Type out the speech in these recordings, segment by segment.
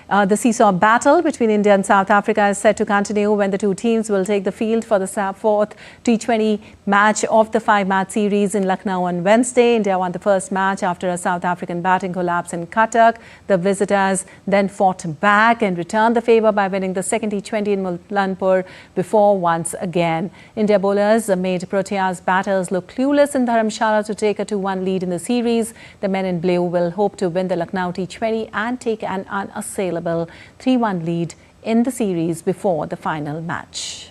The seesaw battle between India and South Africa is set to continue when the two teams will take the field for the fourth T20 match of the five-match series in Lucknow on Wednesday. India won the first match after a South African batting collapse in Cuttack. The visitors then fought back and returned the favour by winning the second T20 in Mullanpur before once again. India bowlers made Proteas batters look clueless in Dharamshala to take a 2-1 lead in the series. The men in blue will hope to win the Lucknow T20 and take an unassailable 3-1 lead in the series before the final match.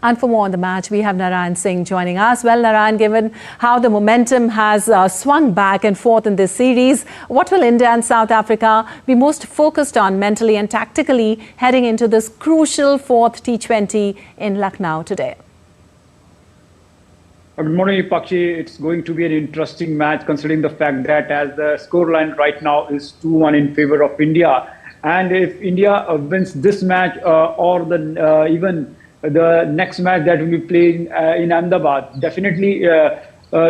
And for more on the match, we have Narayan Singh joining us. Well, Narayan, given how the momentum has swung back and forth in this series, what will India and South Africa be most focused on mentally and tactically heading into this crucial fourth T20 in Lucknow today? Good morning, Pakshi. It's going to be an interesting match considering the fact that as the scoreline right now is 2-1 in favor of India. And if India wins this match or even the next match that will be played in Ahmedabad, definitely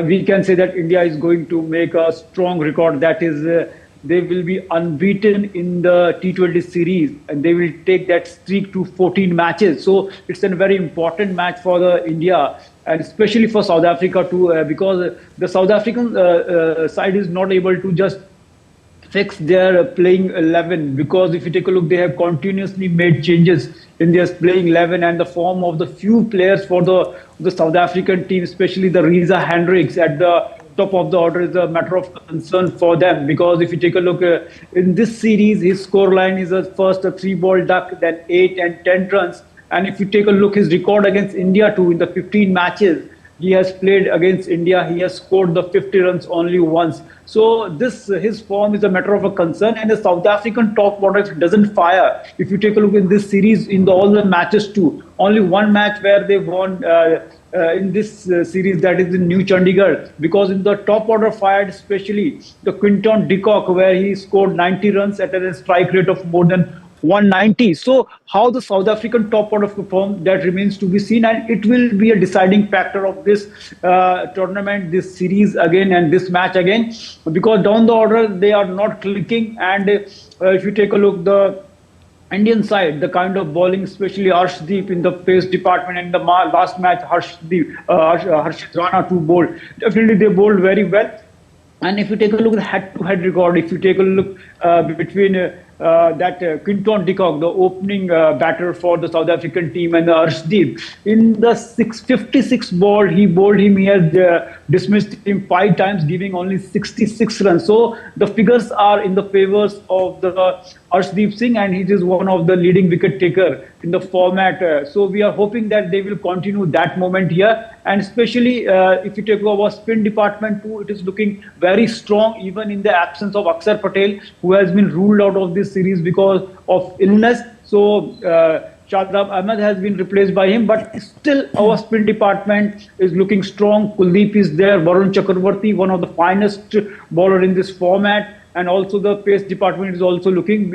we can say that India is going to make a strong record. That is, they will be unbeaten in the T20 series and they will take that streak to 14 matches. So it's a very important match for the India. And especially for South Africa too, because the South African side is not able to just fix their playing 11. Because if you take a look, they have continuously made changes in their playing 11 and the form of the few players for the South African team, especially the Reza Hendricks at the top of the order, is a matter of concern for them. Because if you take a look in this series, his scoreline is first a 3-ball duck, then 8 and 10 runs. And if you take a look, his record against India too, in the 15 matches he has played against India, he has scored the 50 runs only once. So his form is a matter of a concern, and the South African top order doesn't fire. If you take a look in this series, in all the matches too, only one match where they won in this series, that is in New Chandigarh, because in the top order fired, especially the Quinton de Kock, where he scored 90 runs at a strike rate of more than 190. So how the South African top order perform, that remains to be seen, and it will be a deciding factor of this tournament, this series again and this match again, because down the order they are not clicking. And if you take a look, the Indian side, the kind of bowling, especially Arshdeep in the pace department, and the last match Harshit Rana to bowl, definitely they bowled very well. And if you take a look at the head-to-head record, if you take a look between Quinton de Kock, the opening batter for the South African team, and the Arshdeep, in the 56 ball he bowled him, he has dismissed him 5 times, giving only 66 runs. So the figures are in the favors of the Arshdeep Singh, and he is one of the leading wicket taker in the format. So we are hoping that they will continue that moment here. And especially if you take over spin department too, it is looking very strong, even in the absence of Akshar Patel, who has been ruled out of this series because of illness. So Shadab Ahmed has been replaced by him, but still our spin department is looking strong. Kuldeep is there, Varun Chakravarti, one of the finest bowler in this format. And also the pace department is also looking,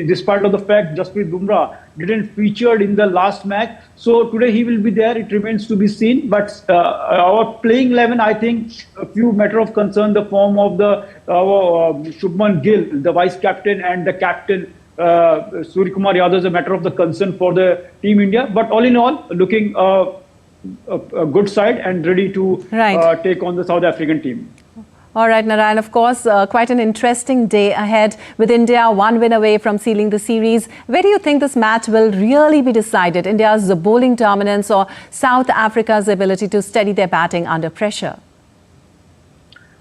despite of the fact Jasprit Bumrah didn't feature in the last match. So today he will be there, it remains to be seen. But our playing 11, I think, a few matter of concern, the form of our Shubman Gill, the vice captain, and the captain Surya Kumar Yadav is a matter of the concern for the Team India. But all in all, looking a good side and ready to take on the South African team. All right, Narayan, of course, quite an interesting day ahead with India 1 win away from sealing the series. Where do you think this match will really be decided? India's bowling dominance or South Africa's ability to steady their batting under pressure?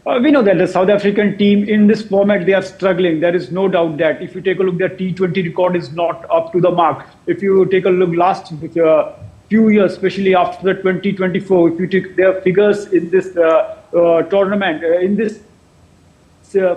We know that the South African team in this format, they are struggling. There is no doubt that if you take a look, their T20 record is not up to the mark. If you take a look last few years, especially after the 2024, if you take their figures in this tournament, in this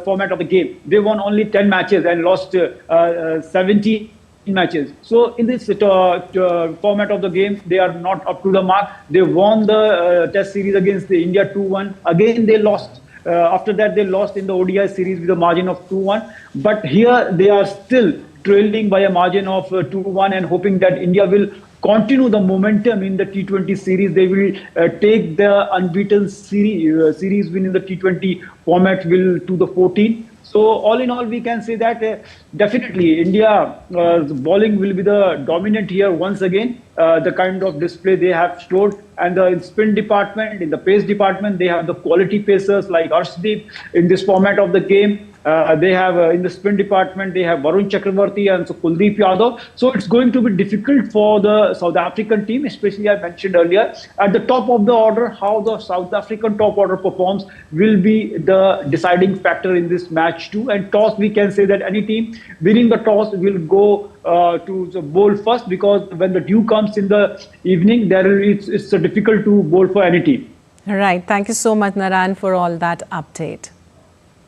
format of the game, they won only 10 matches and lost 70 matches. So in this format of the game, they are not up to the mark. They won the test series against the India 2-1. Again, they lost. After that, they lost in the ODI series with a margin of 2-1. But here, they are still trailing by a margin of 2-1 and hoping that India will continue the momentum in the T20 series. They will take the unbeaten series win in the T20 format to the 14. So all in all, we can say that definitely India bowling will be the dominant here once again. The kind of display they have showed, and in spin department, in the pace department, they have the quality pacers like Arshdeep in this format of the game. They have in the spin department, they have Varun Chakravarti and so Kuldeep Yadav. So it's going to be difficult for the South African team, especially I mentioned earlier. At the top of the order, how the South African top order performs will be the deciding factor in this match too. And toss, we can say that any team winning the toss will go to the bowl first, because when the dew comes in the evening, it's difficult to bowl for any team. All right. Thank you so much, Narayan, for all that update.